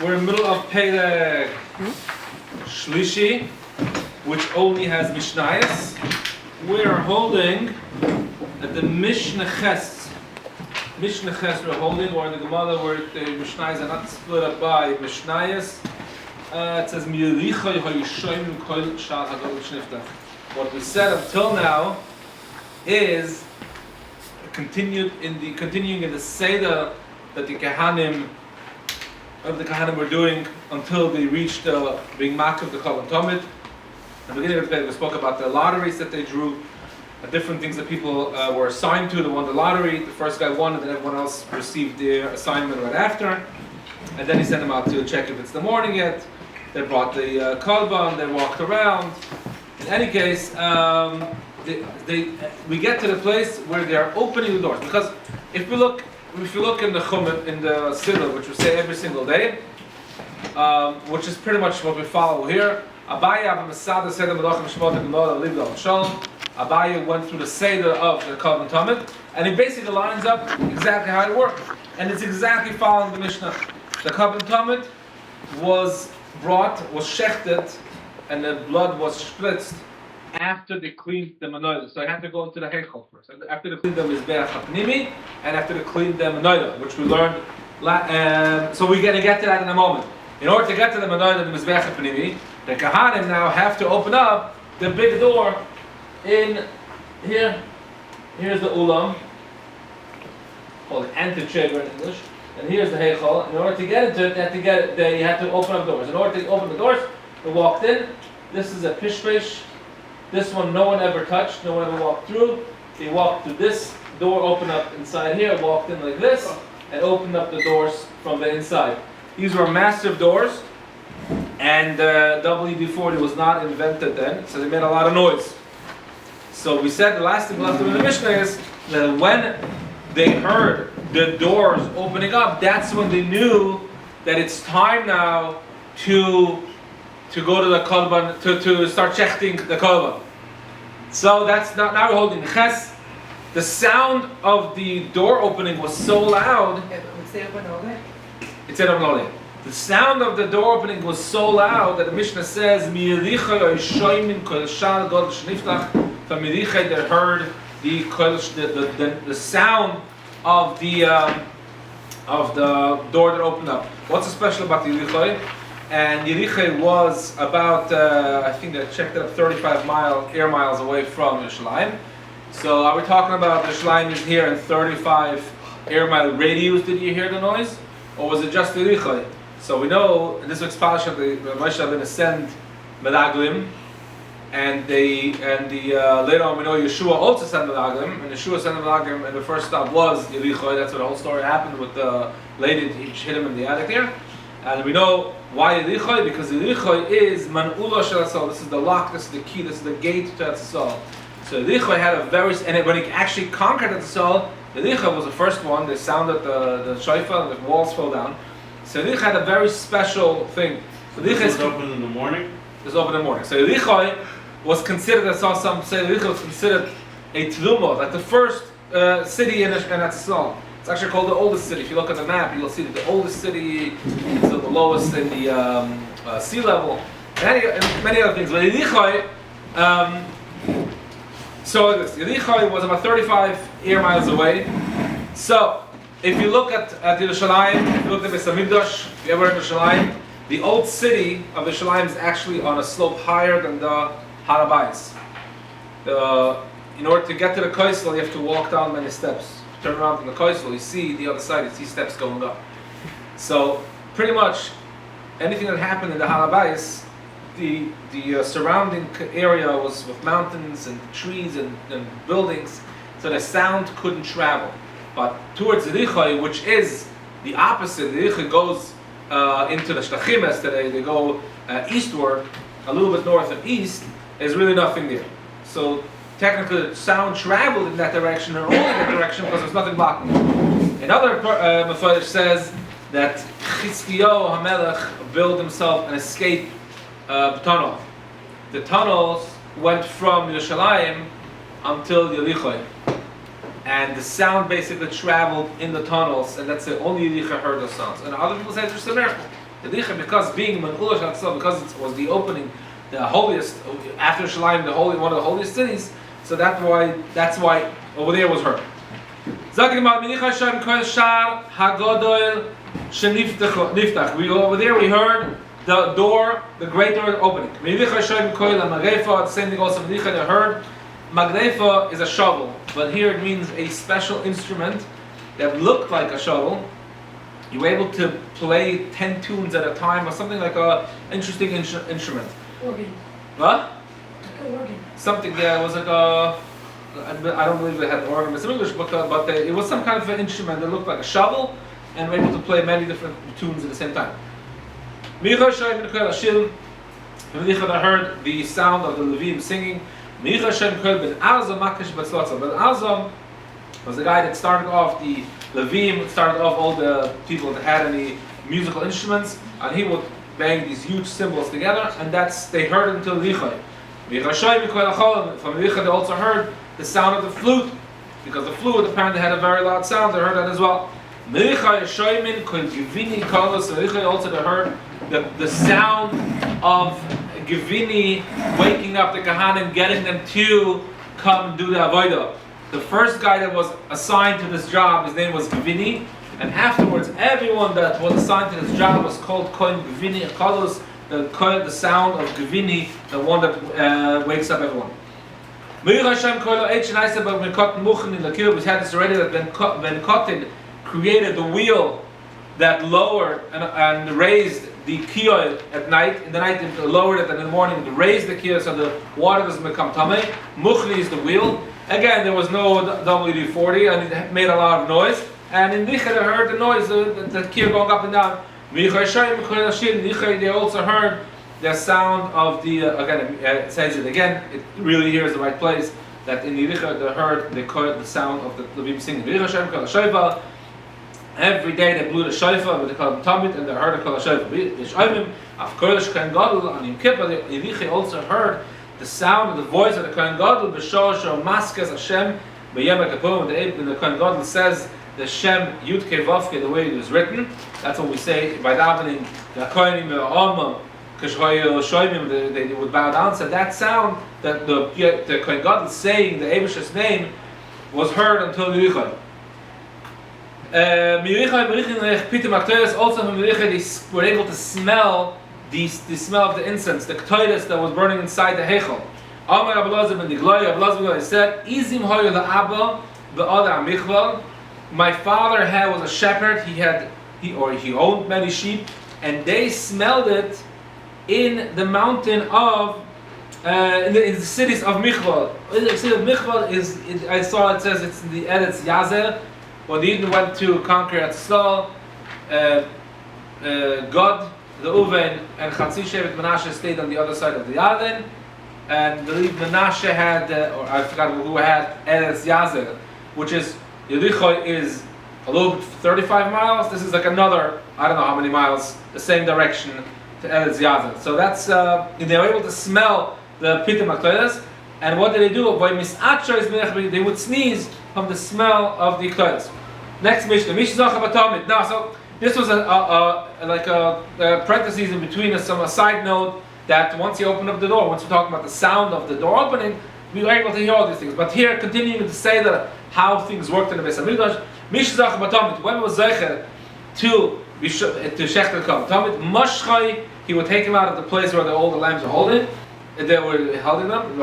We're in the middle of Perek Shlishi, which only has Mishnayos. We're holding at the Mishnayos. Mishnayos we're holding, or in the Gemara where the Mishnayos are not split up by Mishnayos. It says what we said until now is continuing in the Seder that the Kohanim were doing until they reached being Mak of the Avoda Tamid. At the beginning of the day, we spoke about the lotteries that they drew, different things that people were assigned to. They won the lottery. The first guy won, and then everyone else received their assignment right after. And then he sent them out to check if it's the morning yet. They brought the kolban. They walked around. In any case, we get to the place where they are opening the doors. Because if you look in the Chumah, in the Siddur, which we say every single day, which is pretty much what we follow here. Abaye went through the Seder of the Avoda Tamid, and it basically lines up exactly how it worked. And it's exactly following the Mishnah. The Avoda Tamid was shechted, and the blood was spritzed after they cleaned the menorah. So I had to go into the heichal first. After they cleaned the Mizbeach and after they cleaned the menorah, which we learned. So we're going to get to that in a moment. In order to get to the menorah and the Mizbeach, the Kohanim now have to open up the big door in here. Here's the ulam, called antechamber in English, and here's the heichal. In order to get into it, they had to open up doors. In order to open the doors, they walked in. This is a pishpesh. This one no one ever touched, no one ever walked through. They walked through this door, opened up inside here, walked in like this, and opened up the doors from the inside. These were massive doors, and WD-40 was not invented then, so they made a lot of noise. So we said the last thing left in the Mishnah is that when they heard the doors opening up, that's when they knew that it's time now to go to the kolban, to start checking the kolban. So that's not, now we're holding the ches. The sound of the door opening was so loud. It's in Amnole. The sound of the door opening was so loud that the Mishnah says, from Yerichai they heard the sound of the door that opened up. What's so special about Yerichai? And Yerichai was about, I think I checked it up, 35 air miles away from Yerushalayim. So are we talking about Yerushalayim is here in 35 air mile radius? Did you hear the noise? Or was it just Yerichai? So we know, in this week's parasha, the Moshe Rabbeinu sent Meraglim, and later on we know Yeshua also sent Meraglim, and Yeshua sent Meraglim, and the first stop was Yerichai. That's what the whole story happened with the lady that hit him in the attic here. And we know why Yerichai, because Yerichai is Man'ula Shel Asal. This is the lock, this is the key, this is the gate to Etzasal. So Yerichai had a very, and when he actually conquered Etzasal, Yerichai was the first one. They sounded the shofar and the walls fell down. So Yerichai had a very special thing. So Yerichai is open in the morning? It was open in the morning. So Yerichai was considered, I saw some say Yerichai was considered a Tlumot, like the first city in Etzasal. It's actually called the oldest city. If you look at the map, you'll see that the oldest city is the lowest in the sea level, and many other things. But Yerichai, Yerichai was about 35 air miles away. So, if you look at Yerushalayim, if you look at Beis Hamikdash, if you ever in Yerushalayim, the old city of Yerushalayim is actually on a slope higher than the Harabayis. In order to get to the Koisel, you have to walk down many steps. Turn around from the Koisel, you see the other side, you see steps going up. So, pretty much anything that happened in the Harabayis, the surrounding area was with mountains and trees and buildings, so the sound couldn't travel. But towards Yerichai, which is the opposite, Yerichai goes into the Shtachimes today, they go eastward, a little bit north and east, there's really nothing there. So technically the sound traveled in that direction, or only that direction, because there's nothing blocking it. Another meforshim says that Chizkiyahu HaMelech built himself an escape tunnel. The tunnels went from Yerushalayim until Yerichai. And the sound basically traveled in the tunnels, and that's the only Yerichai heard those sounds. And other people say it's just a miracle. The Licha, because being Man'ula Shatzal, because it was the opening, the holiest, after Shloimy, one of the holiest cities, so that's why over there was heard. Over there we heard the door, the great door opening. The same thing also they heard. Magrefa is a shovel, but here it means a special instrument that looked like a shovel. You were able to play 10 tunes at a time, or something like a interesting instrument. Organ. What? Like an organ. Something, yeah, it was like a... I don't believe they had an organ in English, but it was some kind of an instrument that looked like a shovel, and were able to play many different tunes at the same time. I heard the sound of the Levim singing. Ben Azam was the guy that started off the Levim, started off all the people that had any musical instruments, and he would bang these huge cymbals together, and they heard it until Lichai. From Lichai they also heard the sound of the flute, because the flute apparently had a very loud sound. They heard that as well. Also they heard the sound of Givini waking up the Kohanim, getting them to come do the Avoda. The first guy that was assigned to this job, his name was Givini, and afterwards everyone that was assigned to this job was called Kohen Givini Akados, the sound of Givini, the one that wakes up everyone. We had this already, that Ben Kotin created the wheel that lowered and raised the kiyah at night. In the night it lowered it, and in the morning it raised the kiyah so the water doesn't become tamei. Muchni is the wheel. Again, there was no WD-40 and it made a lot of noise. And in Nichad I heard the noise, the kiyah going up and down. They also heard the sound of the, again it says it again, it really here is the right place, that in the Nichad they heard the sound of the Levim singing. Every day they blew the shofar with the Tamid, and they heard the shofar. They also heard the sound of the voice of the Kohen Gadol. Maseches Hashem when the Kohen Gadol says the Shem Yud Kei Vav Kei the way it was written. That's what we say by davening. The Kohanim they would bow down. So that sound that the Kohen Gadol saying the Eibusha's name was heard until the Yichai. Also from Miricha they were able to smell the smell of the incense, the ktoides that was burning inside the heichal. Amar Abelazar ben Digloi, Abelazar said, "Izim hoyu la'aba ve'ada amichval." My father was a shepherd. He owned many sheep, and they smelled it in the mountain of in the cities of Michval. The city of Michval I saw it says it's in the Eretz Yazer. When the Eden went to conquer Etzl, God, the Uven, and Chatzi Shevet Menashe stayed on the other side of the Yarden, and I believe Menashe had, or I forgot who had, Eretz Yazer, which is, Yericho is a little 35 miles, this is like another, I don't know how many miles, the same direction to Eretz Yazer. So that's, they were able to smell the Pitim HaKtoides, and what did they do? They would sneeze from the smell of the clothes. Next Mishnah, Avoda Tamid. Now, so this was like a parentheses in between, a side note that once you open up the door, once we're talking about the sound of the door opening, we were able to hear all these things. But here, continuing to say that how things worked in the Beis Hamikdash, Avoda Tamid, when was Zeicher to Shechter Tamid, Mashchai, he would take him out of the place where all the lambs were holding. They were holding them.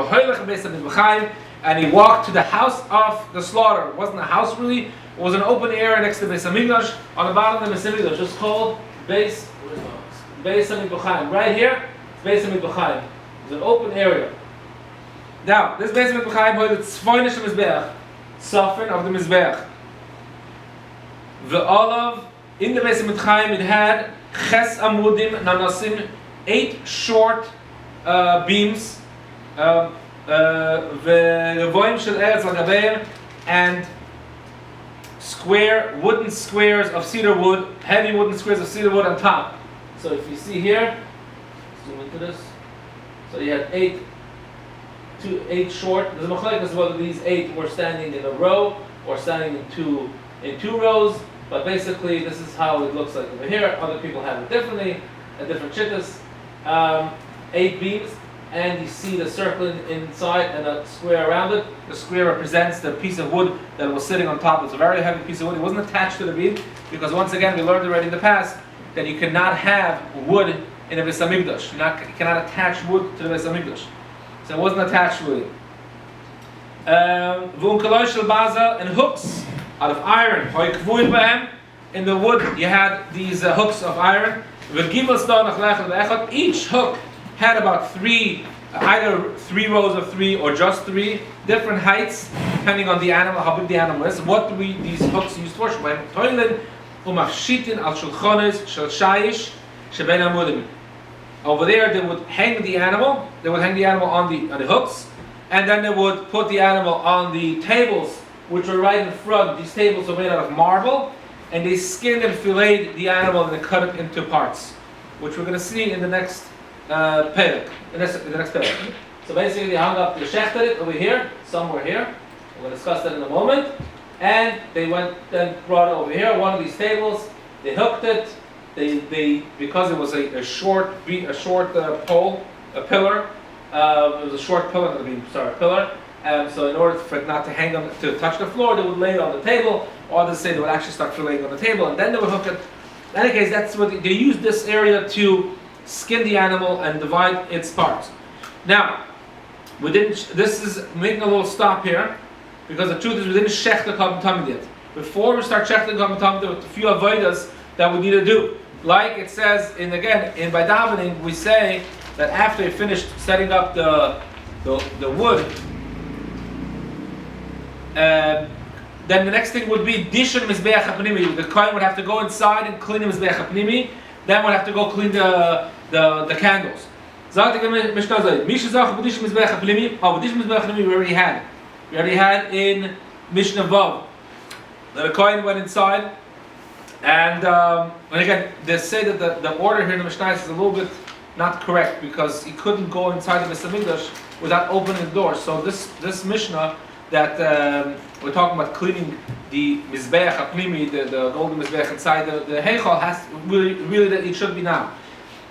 And he walked to the house of the slaughter. It wasn't a house really, it was an open area next to Beis Hamikdash. On the bottom of the Beis Hamikdash, just called Beis Hamikdash. Right here, it's Beis Hamikdash. It's an open area. Now, this Beis Hamikdash was the Tzvoinish Mizbeach, Sofin of the Mizbeach. The olive in the Beis Hamikdash, it had Ches Amudim Nanasim, 8 short beams. And wooden squares of cedar wood, heavy wooden squares of cedar wood on top. So if you see here, zoom into this. So you had 8 short. There's a machlekes whether these 8 were standing in a row or standing in two rows. but basically this is how it looks like over here. Other people have it differently, at different shittas. 8 beams, and you see the circle inside and a square around it. The square represents the piece of wood that was sitting on top. It's a very heavy piece of wood. It wasn't attached to the beam, because once again we learned already in the past that you cannot have wood in a Beis Hamikdash. You cannot attach wood to the Beis Hamikdash. So it wasn't attached with it. And hooks out of iron. In the wood you had these hooks of iron. Each hook had about 3, either 3 rows of 3 or just 3 different heights, depending on the animal, how big the animal is. What do these hooks used for? Over there they would hang the animal. They would hang the animal on the hooks, and then they would put the animal on the tables, which were right in front. These tables were made out of marble, and they skinned and filleted the animal and they cut it into parts, which we're going to see in the next perek. In the next perek. So basically, they hung up, they shechted it over here, somewhere here. We're going to discuss that in a moment. And they then brought it over here, one of these tables. They hooked it. They because it was a short pole, a pillar. It was a short pillar, pillar. So in order for it not to hang on, to touch the floor, they would lay it on the table. Or others say they would actually start filleting on the table, and then they would hook it. In any case, that's what they used this area to skin the animal and divide its parts. Now, this is making a little stop here, because the truth is we didn't shech the Tamid yet. Before we start shechting the Tamid, there were a few avodas that we need to do. Like it says in by davening, we say that after you finished setting up the wood, then the next thing would be Dishon Mizbeach HaPnimi. The Kohen would have to go inside and clean the Mizbeach HaPnimi. Then would have to go clean the candles. Zalt ik Mishnah zei, Mishazach B'Dishon Mizbeach HaPnimi. Oh, B'Dishon Mizbeach HaPnimi we already had. We already had in Mishnah Vav. The Kohen went inside, and again they say that the order here in the Mishnah is a little bit not correct, because he couldn't go inside the Beis Hamikdash without opening the door. So this Mishnah that we're talking about cleaning the Mizbeach HaPnimi, the golden Mizbeach inside the Heichal, has really that it should be now.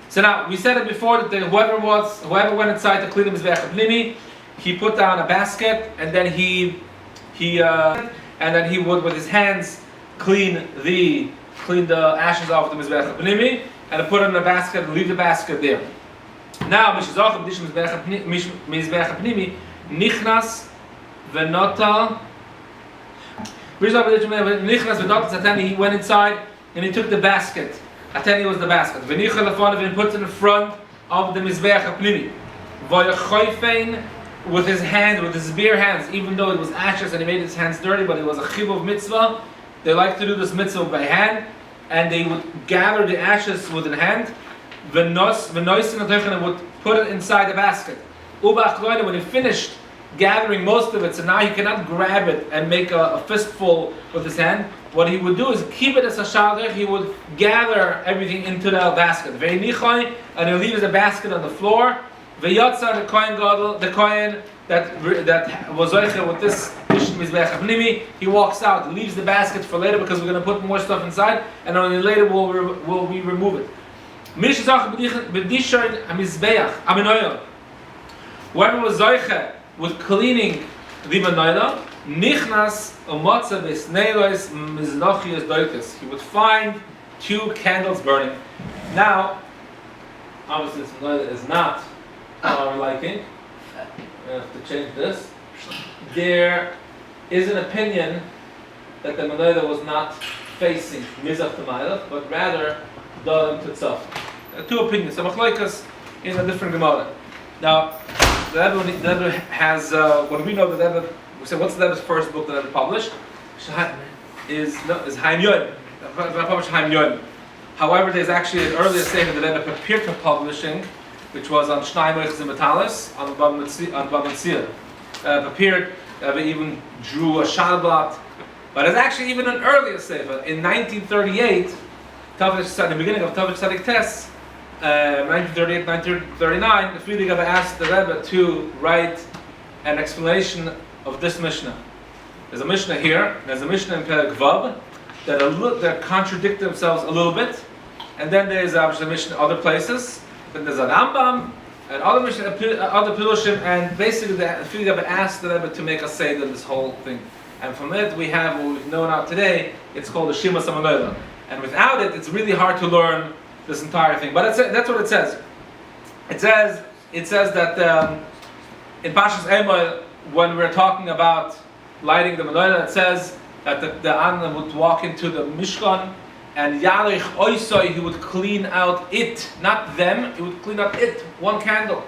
So now, we said it before that whoever went inside to clean the Mizbeach HaPnimi, he put down a basket, and then he would with his hands clean the ashes off the Mizbeach HaPnimi, and put it in a basket and leave the basket there. Now, Mishazach Mizbeach HaPnimi, Nichnas Venota. He went inside and he took the basket. Ateni was the basket. And puts it in front of the Mizbeach HaPnimi. With his hands, with his bare hands, even though it was ashes and he made his hands dirty, but it was a chiv mitzvah. They like to do this mitzvah by hand, and they would gather the ashes with their hand. And would put it inside the basket. When he finished gathering most of it, so now he cannot grab it and make a fistful with his hand. What he would do is keep it as a shalder. He would gather everything into the basket. And he leaves the basket on the floor. The Kohen that was with this Mizbeach HaPnimi, he walks out, leaves the basket for later, because we're going to put more stuff inside, and only later will we remove it. Whoever was Zoiche with cleaning the Manoila, Nichnas Umotza Besneilos Miznochias Doikas. He would find 2 candles burning. Now, obviously this Manoila is not our liking. We have to change this. There is an opinion that the Manoila was not facing Mizach Tamayla, but rather Dodam Tetzaf. 2 opinions. So Machlaikas in a different Gemara. Now, the rebbe has, when we know the rebbe, we say, what's the rebbe's first book that the rebbe published? Is Haim Yoim. The rebbe published Haim Yoim. However, there's actually an earlier statement that the rebbe prepared for publishing, which was on Shloimy and Metalis, on ב-ל. Prepared, even drew a blatt. But it's actually even an earlier sefer. In 1938, in the beginning of Tavich Tzadik Tes, 1938, 1939, the Friedrich Rebbe asked the Rebbe to write an explanation of this Mishnah. There's a Mishnah here, there's a Mishnah in Perek Vav, that contradict themselves a little bit. And then there's obviously Mishnah other places. Then there's a Rambam and other Mishnah, other Pirushim, and basically the Rebbe asked the Rebbe to make us say this whole thing. And from it we have what we know now today. It's called the Shima Samanoila. And without it, it's really hard to learn this entire thing. But that's what it says. It says that in Pashas Emor, when we're talking about lighting the menorah, it says that the Aaron would walk into the Mishkan and Yarich Oisoi, he would clean out it, not them, he would clean out it, one candle.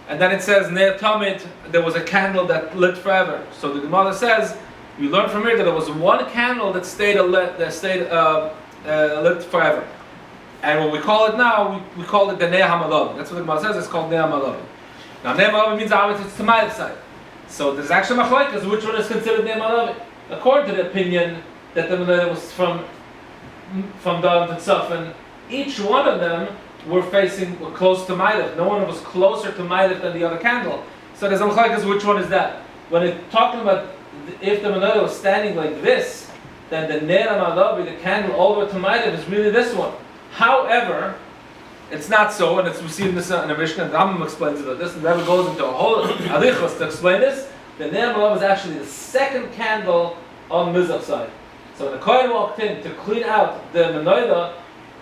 And then it says, Ner Tamid, there was a candle that lit forever. So the Gemara says, we learned from here that there was one candle that stayed lit forever. And what we call it now, we call it the Ner HaMalav. That's what the Gemara says, it's called Ner HaMalav. Now Ner HaMalav means obviously it's Tamid side. So there's actually machlokes which one is considered Ner HaMalav. According to the opinion that the menorah was from Dawn to Tzaf, and each one of them were close to Ma'ilif. No one was closer to Ma'ilif than the other candle. So there's a machlokes which one is that. When it's talking about if the menorah was standing like this, then the Ner HaMalav, the candle over to Ma'ilif, is really this one. However, it's not so, and we see this in the Mishnah, and the Rambam explains it like this, and the Rebbe goes into a whole arichos to explain this. The Ner HaMalav is actually the second candle on the Mizbeach side. So when the Kohen walked in to clean out the menorah,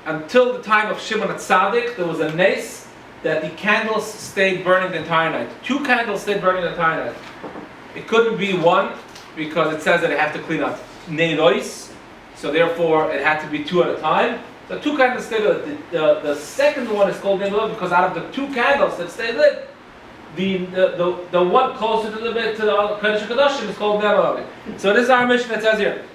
until the time of Shimon HaTzadik, there was a nace that the candles stayed burning the entire night. 2 candles stayed burning the entire night. It couldn't be one, because it says that they have to clean out neirois, so therefore it had to be 2 at a time. So 2 candles stayed lit. The second one is called Ner HaMalav because out of the 2 candles that stayed lit, the one closer to the Kodesh HaKadoshim is called Ner HaMalav. So this is our mission that says here.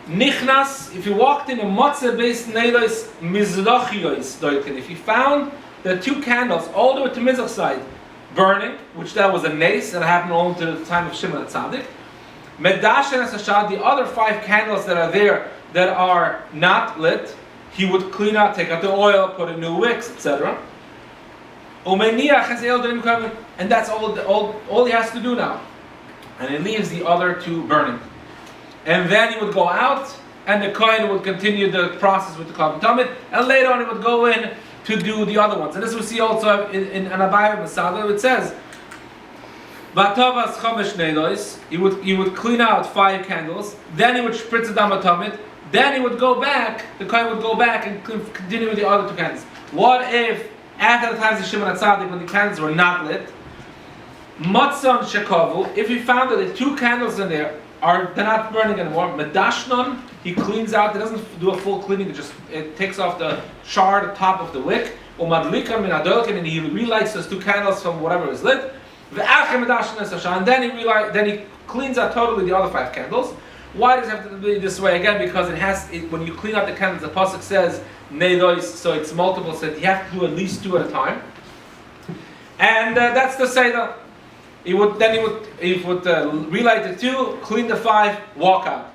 Nichnas, if you walked in a Motzeh based Neilos Mizrachiyos Doikin, if you found the 2 candles all the way to Mizrach side burning, which that was a nace that happened only to the time of Shimon HaTzadik, Medash and Asashad, the other 5 candles that are there that are not lit, he would clean out, take out the oil, put in new wicks, etc. And that's all he has to do now. And he leaves the other 2 burning. And then he would go out, and the Kohen would continue the process with the Tamid, and later on he would go in to do the other ones. And this we see also in Anabai Masada, it says, Vatavas Chomesh Neilos, he would clean out 5 candles, then he would spritz the Tamid, then he would go back, the Kohen would go back and continue with the other 2 candles. What if, after the times of Shimon HaTzadik, when the candles were not lit, Matzon Shekavu, if he found that the 2 candles in there they're not burning anymore, Medashnon, he cleans out, he doesn't do a full cleaning, it takes off the char, the top of the wick, and he relights those 2 candles from whatever is lit, and then he cleans out totally the other 5 candles. Why does it have to be this way again? Because when you clean out the candles, the pasuk says neidois, so it's multiple, so you have to do at least 2 at a time. And that's the seder. He would relight the 2, clean the 5, walk out.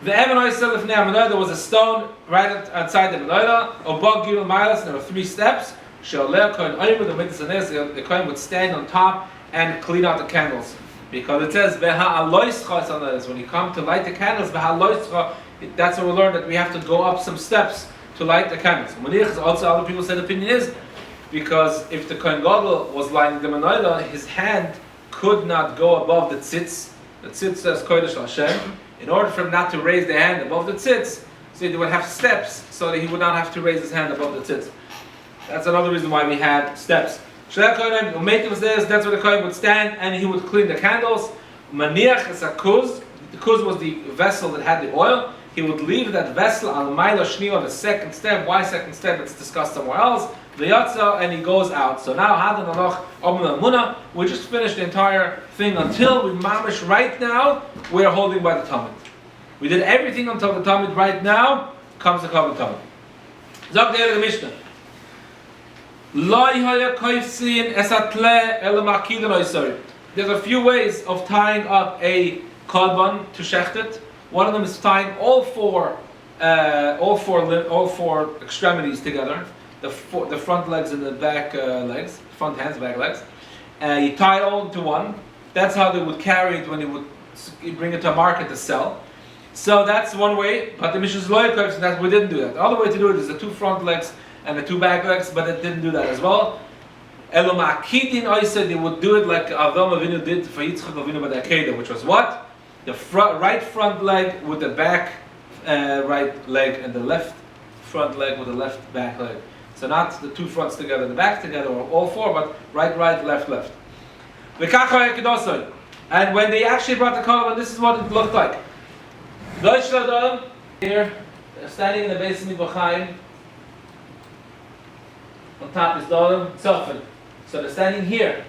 The Evan said if there was a stone right outside the menorah, above Gilul Milas, there were 3 steps. The Kohen would stand on top and clean out the candles. Because it says, when you come to light the candles, that's what we learned, that we have to go up some steps to light the candles. Also, other people said the opinion is, because if the Kohen Gadol was lighting the menorah, his hand could not go above the tzitz. The tzitz says Kodesh Hashem. In order for him not to raise the hand above the tzitz, so he would have steps, so that he would not have to raise his hand above the tzitz. That's another reason why we had steps. That's where the Kohen would stand and he would clean the candles. Maniach is a kuz. The kuz was the vessel that had the oil. He would leave that vessel on Maila Shni on the second step. Why second step? It's discussed somewhere else. And he goes out. So now we just finished the entire thing until we mamish right now we're holding by the Tamid. We did everything until the Tamid. Right now comes the Kohen Tamid. Zog the Mishnah. There's a few ways of tying up a korban to shechted. One of them is tying all four extremities together, the front legs and the back legs, front hands, back legs. You tie it all into one. That's how they would carry it when they would bring it to a market to sell. So that's one way, but the Mishnah's loyal curves, and that we didn't do that. The other way to do it is the two front legs and the two back legs, but it didn't do that as well. Eloma Akidin, I said they would do it like Avram Avinu did for Yitzchak Avinu by the Akedah, which was what? The right front leg with the back right leg, and the left front leg with the left back leg. So not the two fronts together, the back together, or all four, but right, left. And when they actually brought the korban, this is what it looked like. Here, standing in the Beis Hamikdash, on top is Dalam Tzofin. So they're standing here,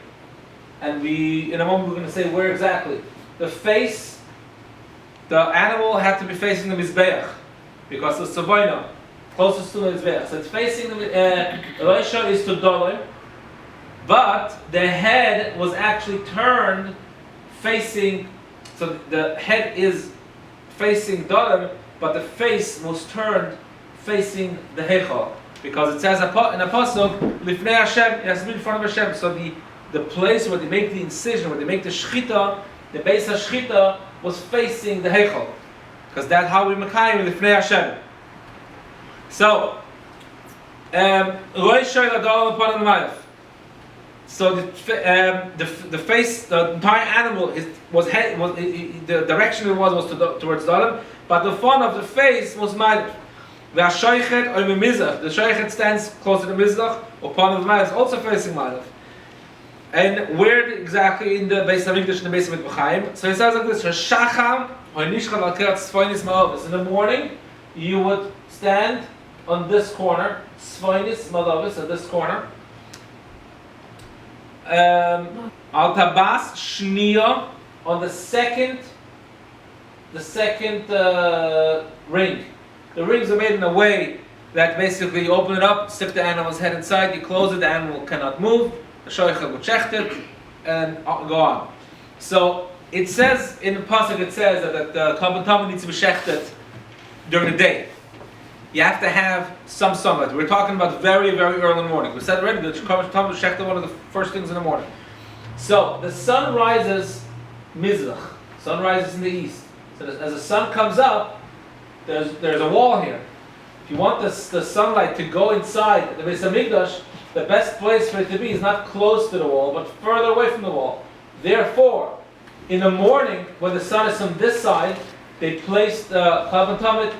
and in a moment we're going to say where exactly. The animal had to be facing the Mizbeach, because the Savoina, closest to the Mizbeach. So it's facing the Elisha is to Dalam, but the head was actually turned facing, so the head is facing Dalam, but the face was turned facing the Heichal. Because it says in a pasuk, Lifnei Hashem, it has to be in front of Hashem. So the place where they make the incision, where they make the shchita, the base of shchita was facing the Heichal. Because that's how we Mekayim Lifnei Hashem. So, so the face, the entire animal the direction it was towards Dalam, but the front of the face was Ma'alev. The Shoichet stands closer to Mizbeach, upon the Ma'alev is also facing Ma'alev. And where exactly in the Beis Hamikdash and the Beis Hamikdash? So it says like this: in the morning, you would stand on this corner, Sfoinis Malavis, at this corner. Al Tabas Shniya on the second ring. The rings are made in a way that basically you open it up, stick the animal's head inside, you close it, the animal cannot move, the shoichet will check it, and go on. So it says, in the pasuk it says that the korban tamid needs to be shechted during the day. You have to have some sunlight. We're talking about very, very early in the morning. We said already that korban tamid is shechted one of the first things in the morning. So the sun rises Mizbeach. Sun rises in the east. So as the sun comes up, there's a wall here. If you want the sunlight to go inside the Beis Hamikdash, the best place for it to be is not close to the wall, but further away from the wall. Therefore, in the morning, when the sun is from this side, they place the korban tamid,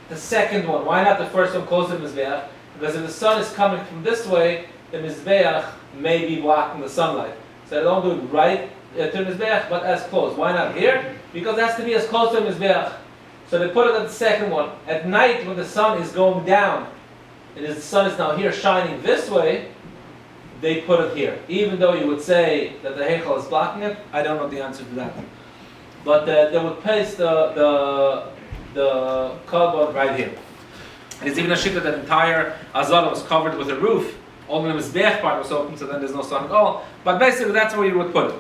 the second one. Why not the first one closer to the Mizbeach? Because if the sun is coming from this way, the Mizbeach may be blocking the sunlight. So they don't do it right to the Mizbeach, but as close. Why not here? Because it has to be as close to the Mizbeach. So they put it at the second one. At night, when the sun is going down, and the sun is now here shining this way, they put it here. Even though you would say that the Heichal is blocking it, I don't know the answer to that. But they would place the korban right here. And it's even a shita that entire Azara was covered with a roof. Only the Mizbeach part was open, so then there's no sun at all. But basically, that's where you would put it.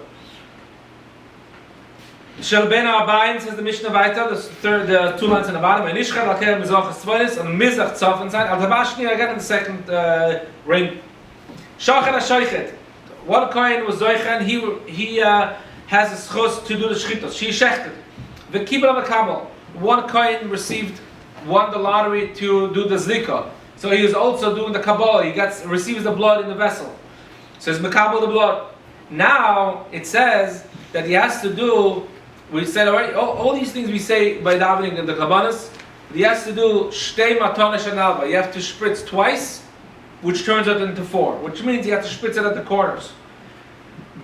Shelbena Abayin says the Mishnah Weiter, the two lines in the bottom. And Ishchel Aker Mizrach Tzvonis on Mizrach Tzof inside. Al Tabashni again in the second ring. Shachan HaShoichet. One coin was Zoichan. He has a schos to do the shchitos. She shechted. The Kibla Makabel. One coin won the lottery to do the zlika. So he is also doing the Kabbalah. He receives the blood in the vessel. So he's Makabel the blood. Now it says that he has to do. We said already, all these things we say by davening in the Kabbalas, he has to do shtei matonesh analba. You have to spritz twice, which turns it into four, which means you have to spritz it at the corners. He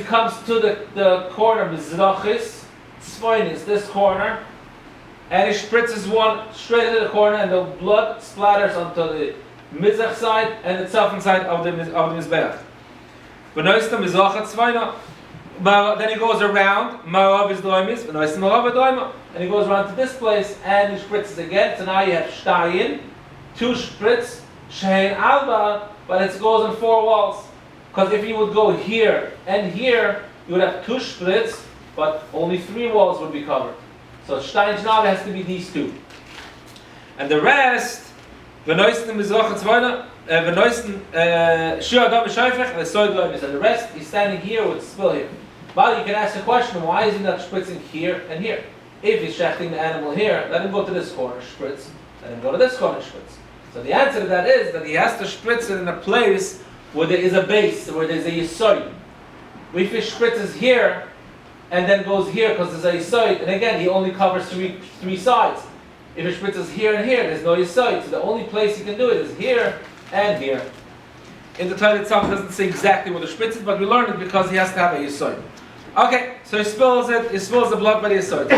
comes to the corner, Mizrachis, Tzvonis, this corner, and he spritzes one straight into the corner, and the blood splatters onto the Mizrach side and the Tzafin side of the Mizbeach. But then he goes around, Marav is Loimis, and he goes around to this place and he spritzes again. So now you have Shtayin, two spritz, Shein Alba, but it goes on four walls. Because if you would go here and here, you would have two spritz, but only three walls would be covered. So Shtayin Shnava has to be these two. And the rest, and the rest, he's standing here with spill here. But you can ask the question, why isn't that spritzing here and here? If he's shechting the animal here, let him go to this corner, spritz, let him go to this corner, spritz. So the answer to that is that he has to spritz it in a place where there is a base, where there's a yisoid. If he spritzes here, and then goes here because there's a yisoid, and again, he only covers three sides. If he spritzes here and here, there's no yisoid. So the only place he can do it is here and here. In the Torah itself, it doesn't say exactly where the spritz is, but we learned it because he has to have a yisoid. Okay, so he spills the blood by the yisoid.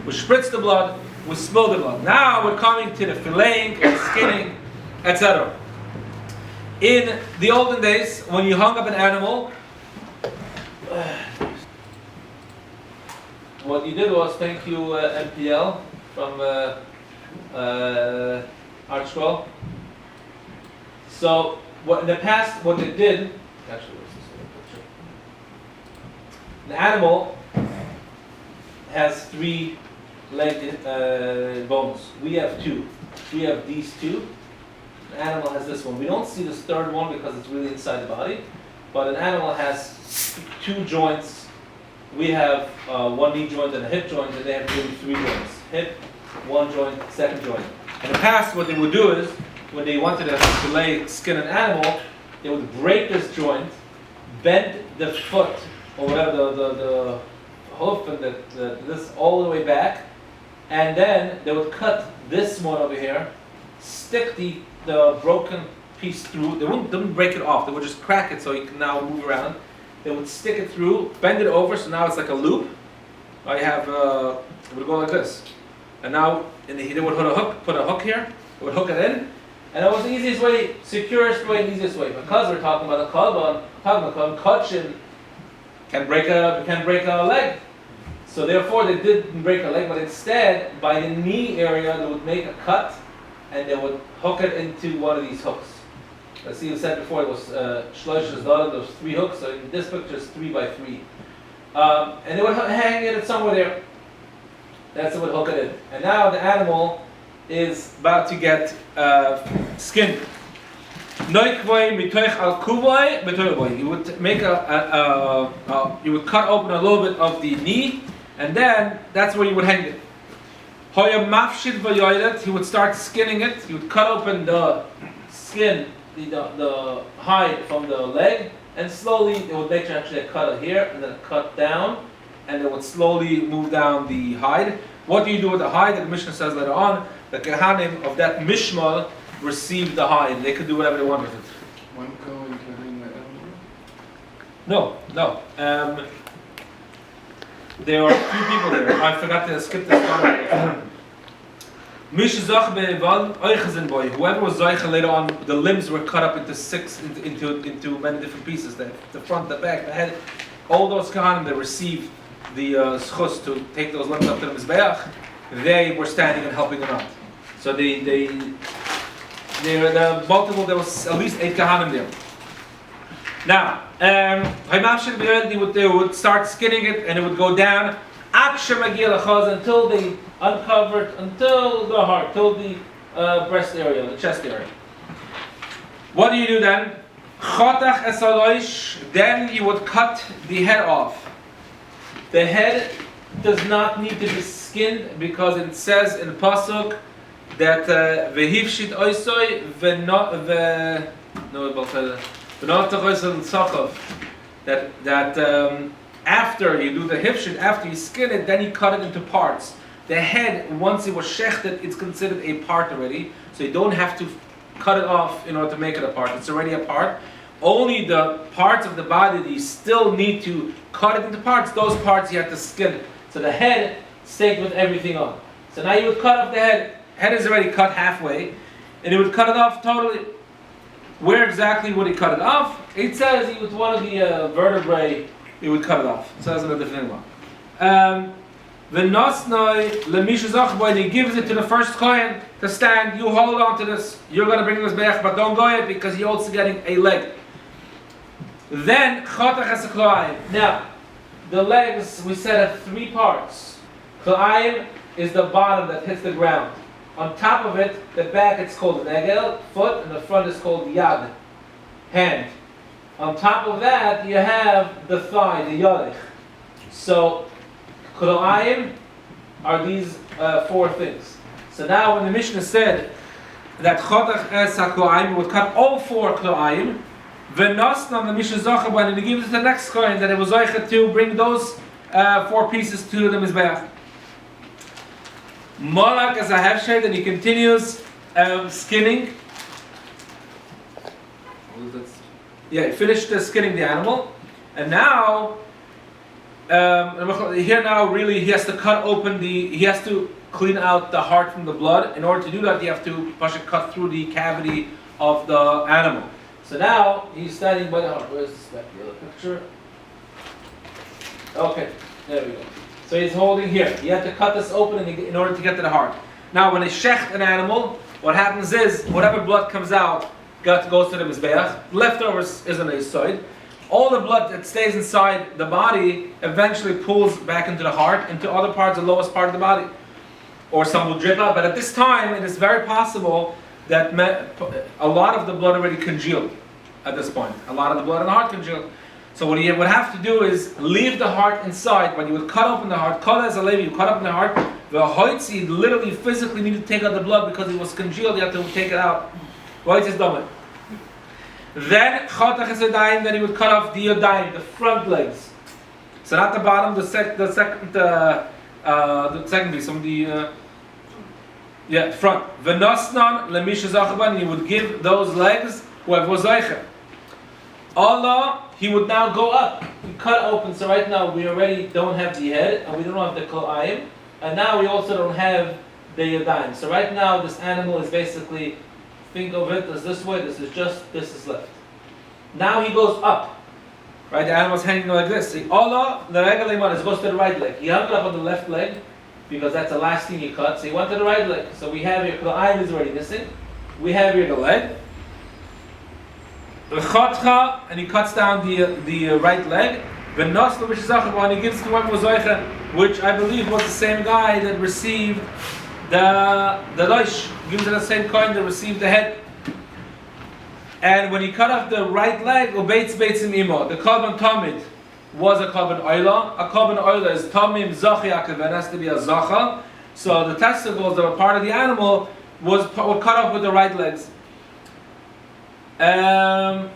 We spritz the blood, we spill the blood. Now we're coming to the filleting and skinning, etc. In the olden days, when you hung up an animal, what you did was, thank you MPL from Art Scroll. So in the past, what they did, actually, where's this picture? The animal has 3 leg bones. We have 2. We have these 2. An animal has this one. We don't see this third one because it's really inside the body. But an animal has 2 joints. We have 1 knee joint and a hip joint, and they have really 3 joints. Hip, 1 joint, 2nd joint. In the past, what they would do is, when they wanted to fillet, skin an animal, they would break this joint, bend the foot, or whatever, the hoof, and this all the way back, and then they would cut this one over here, stick the broken piece through. They didn't break it off. They would just crack it so you can now move around. They would stick it through, bend it over, so now it's like a loop. I have it would go like this, and now they would put a hook here. They would hook it in, and that was the easiest way, securest way, and easiest way. Because we're talking about a kalban, kachin can break a leg. So therefore, they didn't break a leg, but instead, by the knee area, they would make a cut, and they would hook it into one of these hooks. Let's see, you said before it was shloishes, those 3 hooks. So in this picture, it's 3 by 3, and they would hang it somewhere there. That's what would hook it in. And now the animal is about to get skinned. You would make you would cut open a little bit of the knee, and then that's where you would hang it. He would start skinning it. He would cut open the skin, the hide from the leg, and slowly they would make sure actually a cut here and then a cut down, and they would slowly move down the hide. What do you do with the hide? The Mishnah says later on, the Kohanim of that mishmal received the hide. They could do whatever they want with it. One Kohen can hang the No. animal? There are 2 people there. I forgot to skip this one. Whoever was Zoicha later on, the limbs were cut up into many different pieces. The front, the back, the head. All those Kohanim that received the schus to take those limbs up to the Mizbeach, they were standing and helping them out. So there was at least 8 Kohanim there. Now, they would start skinning it, and it would go down until they uncovered, until the heart, till the breast area, the chest area. What do you do then? Then you would cut the head off. The head does not need to be skinned because it says in Pasuk that vehivshit oisoi that after you do the hivshit, after you skin it, then you cut it into parts. The head, once it was shechted, it's considered a part already, so you don't have to cut it off in order to make it a part. It's already a part. Only the parts of the body that you still need to cut it into parts, those parts you have to skin it. So the head stayed with everything on. So now you would cut off the head. Head is already cut halfway, and he would cut it off totally. Where exactly would he cut it off? It says he with one of the vertebrae, he would cut it off. It says in a different one. The nosnoi lemishazachboy, he gives it to the first kohen to stand. You hold on to this. You're going to bring this back, but don't go yet because you're also getting a leg. Then chotach esakloayim. Now, the legs we said have 3 parts. Kloayim is the bottom that hits the ground. On top of it, the back it's called negel, foot, and the front is called yad, hand. On top of that, you have the thigh, the yodich. So, klo'ayim are these 4 things. So now when the Mishnah said that chotach es ha-klo'ayim would cut all 4 klo'ayim, v'nosnan the Mishnah Zachaban, and he gives it to the next Kohen that it was Zoichet to bring those 4 pieces to the Mizbeach. Molak as a hefshed, and he continues skinning. Yeah, he finished skinning the animal, and now here now really he has to cut open he has to clean out the heart from the blood. In order to do that, you have to cut through the cavity of the animal. So now he's standing by the heart. Where's the other picture? Okay, there we go. So he's holding here. You have to cut this open in order to get to the heart. Now when they shecht an animal, what happens is whatever blood comes out goes to the Mizbeach. Leftovers is on the side. All the blood that stays inside the body eventually pulls back into the heart, into other parts, the lowest part of the body. Or some will drip out. But at this time, it is very possible that a lot of the blood already congealed at this point. A lot of the blood in the heart congealed. So what you would have to do is leave the heart inside. When you would cut open the heart, cut as a lady, you cut open the heart, the hoitzi literally physically need to take out the blood because it was congealed, you have to take it out. Hoitzi is done. Then chotach es yadayim, then he would cut off the yadayim, the front legs. So not the bottom, the second piece, from the front. V'nosnan lemisha zachaban, he would give those legs whoever was zeicher. Allah, he would now go up. We cut open, so right now we already don't have the head, and we don't have the klo'ayim, and now we also don't have the yadayim. So right now this animal is basically, think of it as this way, this is left. Now he goes up. Right, the animal's hanging like this. See, Allah, the regular one, it goes to the right leg. He hung it up on the left leg, because that's the last thing he cut, so he went to the right leg. So we have here, the eye is already missing. We have here the leg. And he cuts down the right leg. And he gives to one Mozoicha, which I believe was the same guy that received the loish. Gives to the same coin that received the head. And when he cut off the right leg, ubeitz beitzim imo. The korban tamid was a korban oila. A korban oila is tamim zachi akav, has to be a zacha. So the testicles that were part of the animal were cut off with the right legs. And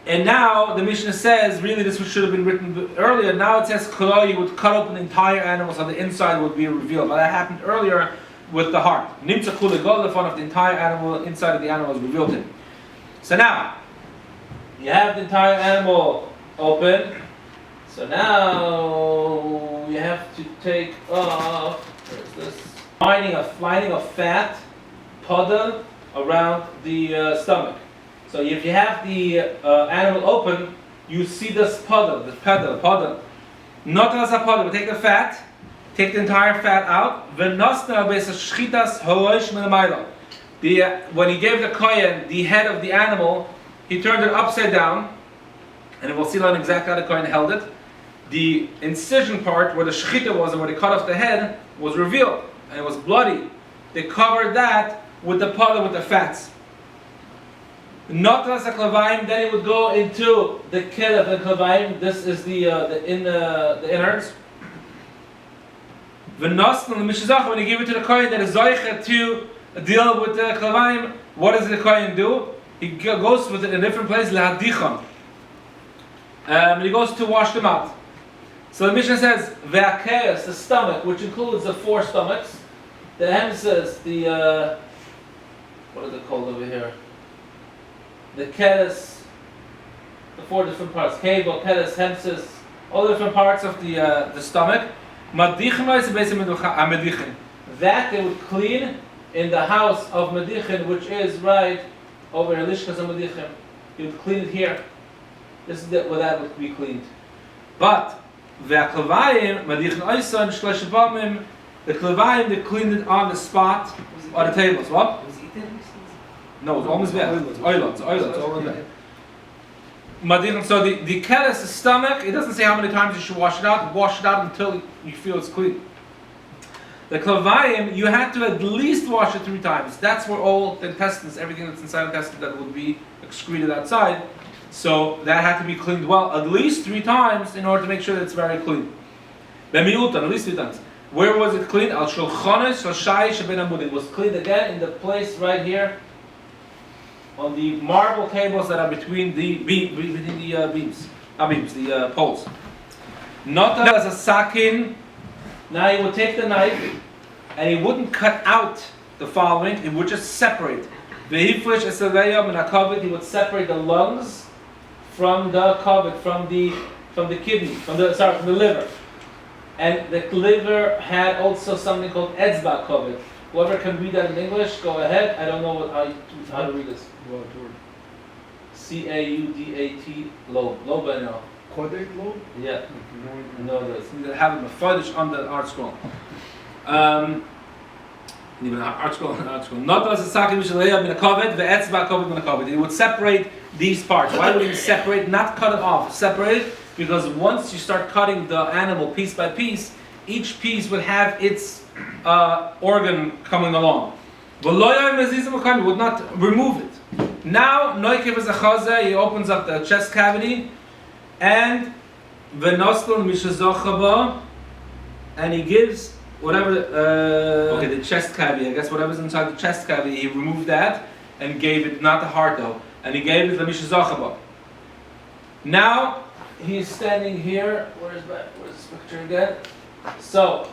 now the Mishnah says, really this should have been written earlier. Now it says you would cut open the entire animal, so the inside would be revealed. But that happened earlier with the heart. Nimtza kule gol, the front of the entire animal, inside of the animal was revealed in. So now you have the entire animal open. So now you have to take off. Where's this? Lining of fat, puddle around the stomach. So if you have the animal open, you see this puddle. Not as a puddle, but take the fat, take the entire fat out. When he gave the kohen the head of the animal, he turned it upside down, and we'll see on exactly how the kohen held it. The incision part, where the shechita was and where they cut off the head, was revealed, and it was bloody. They covered that with the puddle, with the fats. Not as a klavayim, then it would go into the kelev and klavayim. This is the innards. When you give it to the kohen that is zoichet to deal with the klavayim, what does the kohen do? He goes with it in a different place, lehadicham. He goes to wash them out. So the Mishnah says, ve'akeres, the stomach, which includes the 4 stomachs. The hemses, what are they called over here? The keres, the 4 different parts, cable, keres, hemses, all the different parts of the stomach. That they would clean in the house of medichin, which is right over here, lishkas of medichin. You would clean it here. This is where that would be cleaned. But the klavayim, they cleaned it on the spot, on the tables. What? No, it's almost bad. It's oilot. It's all in there. So the keres, the stomach, it doesn't say how many times you should wash it out. Wash it out until you feel it's clean. The klavayim, you had to at least wash it 3 times. That's where all the intestines, everything that's inside the intestine that would be excreted outside. So that had to be cleaned well at least 3 times in order to make sure that it's very clean. Bemiutan, at least 3 times. Where was it cleaned? Al shulchanes shashai sheben amudim. It was cleaned again in the place right here, on the marble tables that are between the beams, the poles. Not as a sakin. Now he would take the knife, and he wouldn't cut out the following. He would just separate. Vehiflish esaveya min hakavod. He would separate the lungs from the kavod, from the kidney, from the liver. And the liver had also something called etzba kavod. Whoever can read that in English, go ahead. I don't know how to read this. C-A-U-D-A-T, lobe. Lobe, I know. Quadrate lobe? Yeah. No, they have a meforshim on the art scroll. Even art scroll. Not as a sakin mishaleya min hakavod ve'etzba kavod min hakavod. He would separate these parts. Why would he separate? Not cut it off. Separate it because once you start cutting the animal piece by piece, each piece would have its organ coming along. He would not remove it. Now, he opens up the chest cavity, and and he gives whatever, the chest cavity, I guess whatever's inside the chest cavity, he removed that and gave it, not the heart though, and he gave it the mishazachaba. Now, he's standing here, where's this picture again? So,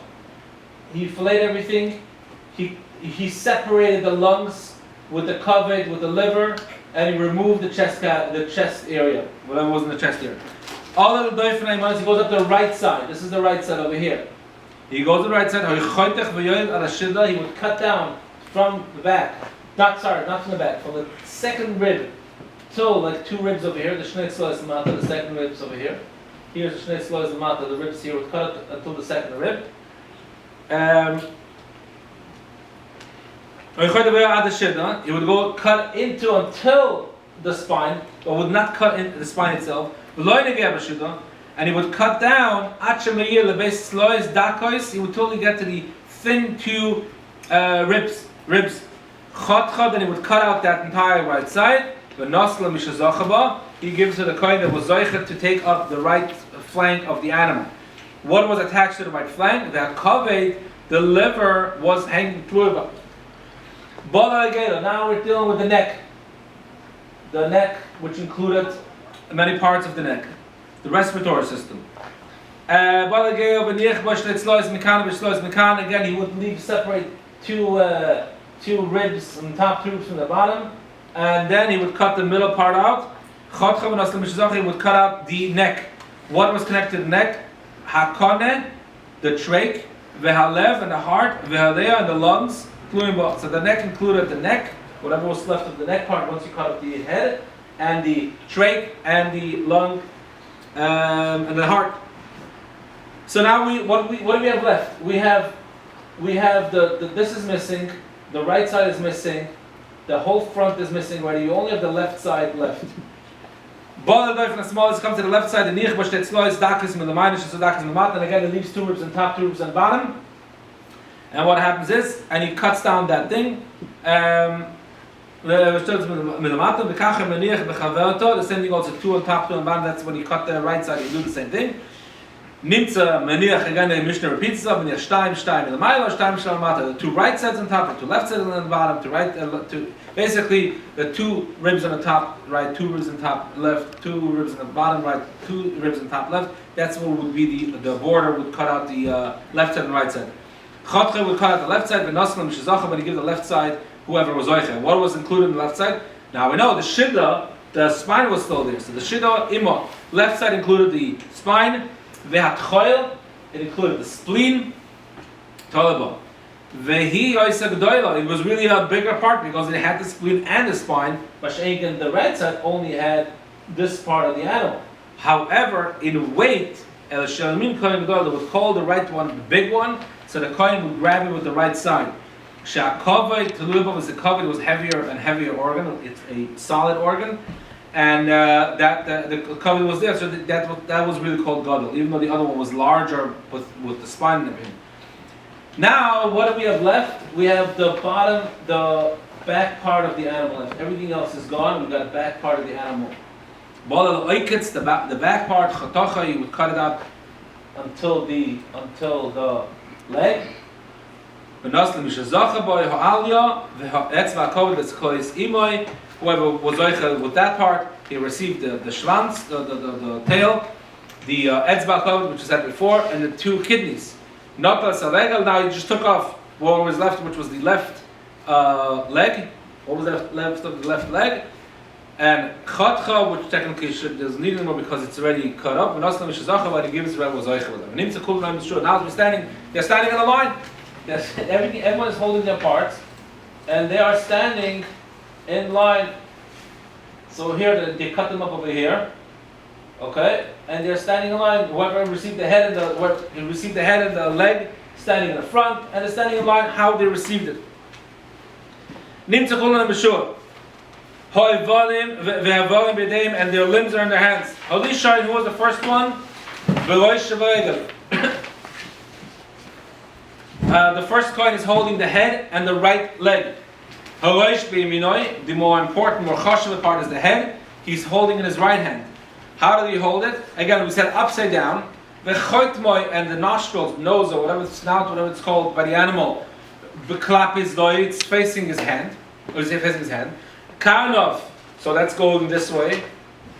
he filleted everything, he separated the lungs with the kavod, with the liver, and he removed the chest area, whatever was in the chest area. All of the doifenai he goes up the right side. This is the right side over here. He goes to the right side. He would cut down from the back. Not from the back, from the second rib till like 2 ribs over here. The shnei slois mata, the second ribs over here. Here's the shnei slois mata, the ribs here would cut it until the second rib. He would go cut into until the spine, but would not cut into the spine itself. And he would cut down ל.ב-ל. He would totally get to the thin 2 ribs. Then he would cut out that entire right side. He gives it a kohen that was zoichet to take up the right flank of the animal. What was attached to the right flank? The kavod, the liver, was hanging through it. Now we're dealing with the neck. The neck, which included many parts of the neck. The respiratory system. Again, he would separate 2 ribs from the top, 2 ribs from the bottom, and then he would cut the middle part out. He would cut out the neck. What was connected to the neck? Hakone, the trach, v'halev, and the heart, v'haleya, and the lungs. So the neck included the neck, whatever was left of the neck part once you cut off the head, and the trach, and the lung, and the heart. So now what do we have left? We have the this is missing, the right side is missing, the whole front is missing. Right, you only have the left side left. The smallest comes to the left side. The niach b'shtei tzlois dakas milamaynish so dakas milamat, and again it leaves 2 ribs on top, 2 ribs on bottom. And what happens is, and he cuts down that thing. The same thing also 2 on top, 2 on bottom. That's when you cut the right side. You do the same thing. Nimtza maniach again. The Mishnah repeats itself. The 2 right sides on top, the 2 left sides on the bottom. Basically the 2 ribs on the top right, 2 ribs on top left, 2 ribs on the bottom right, 2 ribs on top left. That's what would be the border. Would cut out the left side and right side. Chotche would cut out the left side, but he give the left side whoever was oiche. What was included in the left side? Now we know the shida, the spine was still there. So the shida imot, left side included the spine. Vehatchoil, it included the spleen. Tolabo. Vehi oisa gdoila, it was really a bigger part because it had the spleen and the spine. But the right side only had this part of the animal. However, in weight, El Shalmin Kohen Gdoila would call the right one the big one. So the kohen would grab it with the right side. Sha'kavod, Tuluba was the kavod, it was heavier and heavier organ. It's a solid organ, and the kavod was there. So that was really called gadol, even though the other one was larger with the spine and everything. Now, what do we have left? We have the back part of the animal left. Everything else is gone. We've got the back part of the animal. The back part, chatocha, you would cut it out. until the leg. Whoever was zoicha with that part, he received the schwanz, the tail, the etzba koved, which I said before, and the two kidneys. Not as a leg. Now he just took off what was left, which was the left leg. What was left of the left leg? And chatcha, which technically doesn't need anymore because it's already cut up. And also what he gives was zoicha with them. Now they're standing in a line. Everyone is holding their parts, and they are standing in line. So here they cut them up over here, okay, and they're standing in line. Whoever received the head and the leg, standing in the front, and they're standing in line how they received it. And their limbs are in their hands. Who was the first one? The first coin is holding the head and the right leg. The more important, more chashuv part is the head. He's holding in his right hand. How did he hold it? Again, we said upside down. And the nostrils, nose, or whatever, snout, whatever it's called by the animal, it's facing his hand, or is it facing his hand? Karnov, so that's going this way.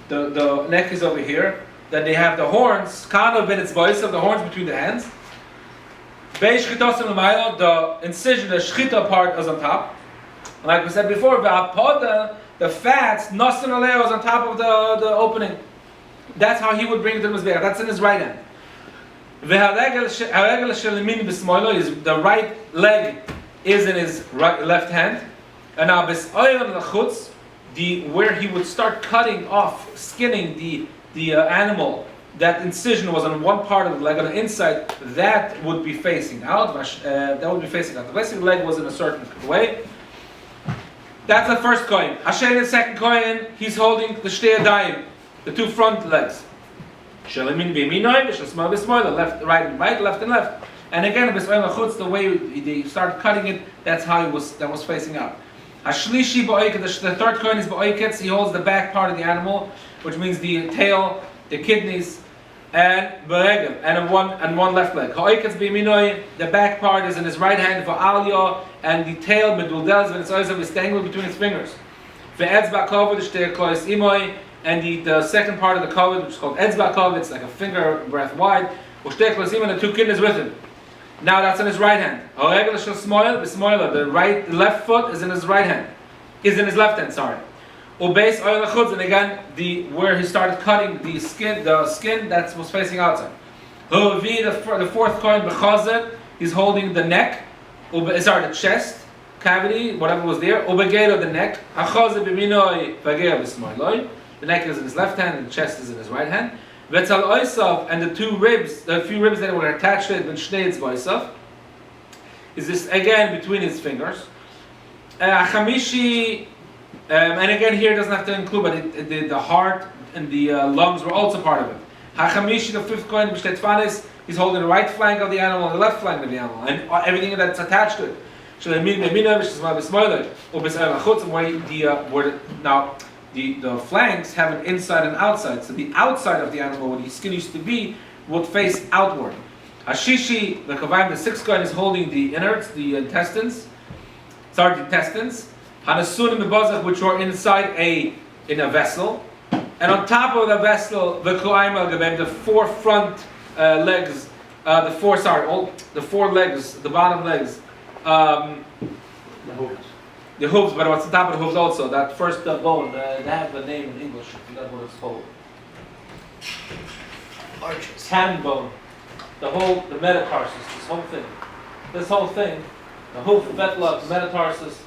The neck is over here. Then they have the horns. Karnov and its voice of the horns between the hands. The incision, the shchita part is on top. Like we said before, the fats, nasan aleo is on top of the opening. That's how he would bring it to the Mizbeach. That's in his right hand. The right leg is in his left hand. And now where he would start cutting off, skinning the animal, that incision was on one part of the leg, on the inside, that would be facing out. The basic leg was in a certain way. That's the first coin. The second coin, he's holding the shtei, the two front legs. The left, right, and right, left and left. And again, the way they started cutting it, that's how that was facing out. The third coin is ba'oiketz. He holds the back part of the animal, which means the tail, the kidneys, and beregel, and one left leg. The back part is in his right hand for aliyah, and the tail is tangled between his fingers. And the second part of the kavod, which is called etzba kavod, it's like a finger breadth wide, and the two kidneys with him. Now that's in his right hand. The left foot is in his right hand. Is in his left hand, sorry. And again, where he started cutting the skin that was facing outside. The fourth coin, he's holding the neck, the chest cavity, whatever was there. The neck. The neck is in his left hand, and the chest is in his right hand. And the few ribs that were attached to it, is this again between his fingers. And again, here it doesn't have to include, but the heart and the lungs were also part of it. The fifth coin, he's holding the right flank of the animal and the left flank of the animal, and everything that's attached to it. Now, the flanks have an inside and outside, so the outside of the animal, where the skin used to be, would face outward. The sixth coin is holding the innards, the intestines. Which are inside in a vessel, and on top of the vessel, the four front legs, the four legs, the bottom legs, the hooves, but what's on top of the hooves also? That first bone, they have the name in English. I forgot what it's called. Arches. Cannon bone. The metatarsus. This whole thing, the hoof, the betla, the metatarsus.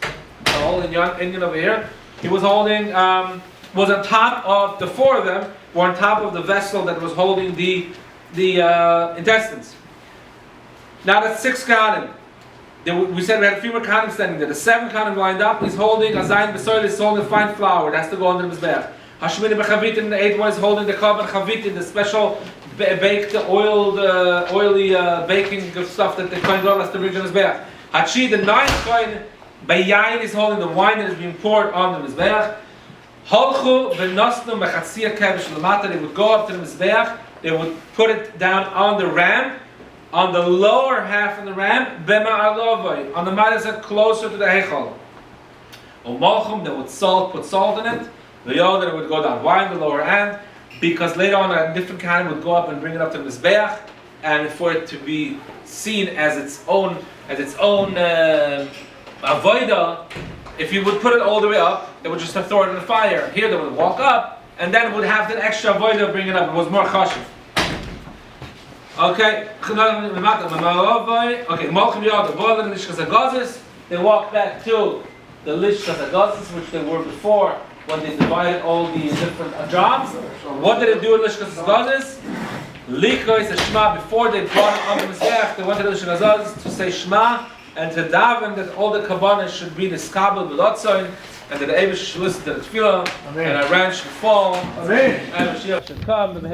The whole Indian over here. He was holding, was on top of the four of them, were on top of the vessel that was holding the intestines. Now that's 6 Kohanim. We said we had a few more Kohanim standing there. The 7 Kohanim lined up. He's holding a zayin b'soil. He's holding fine flour. It has to go under the Mizbeach. Hashmini b'chavitin, the 8th one is holding the kavan chavitin, the special baked, oily baking of stuff that the kohen gadol has to bring to the Mizbeach. Hachi, the 9th kohen, Bayayin is holding the wine that is being poured on the Mizbeach. Holchu v'nosnu mechatzia kevish l'mata. They would go up to the Mizbeach they would put it down on the ram, on the lower half of the ram, bema alovai, on the matzah closer to the heichal. Umalchum, they would put salt in it. The yoda, it would go down. Why in the lower hand? Because later on a different kind would go up and bring it up to the Mizbeach, and for it to be seen as its own avoda, if you would put it all the way up, they would just throw it in the fire. Here they would walk up, and then it would have that extra avoda bring it up. It was more chashiv. Okay. Okay. Malchum yod avoda and lishkas agazis. They walk back to the lishkas agazis, which they were before when they divided all the different jobs. What did they do in lishkas agazis? Likois a Shema, before they brought it on the Mizbeach, they went to the Lishkas Agazis to say Shema and to daven that all the kabbalah should be niskabel b'lotzoin, and that the Eibush should listen to the tefillah, and a ranch should fall, and Mashiach should come, and the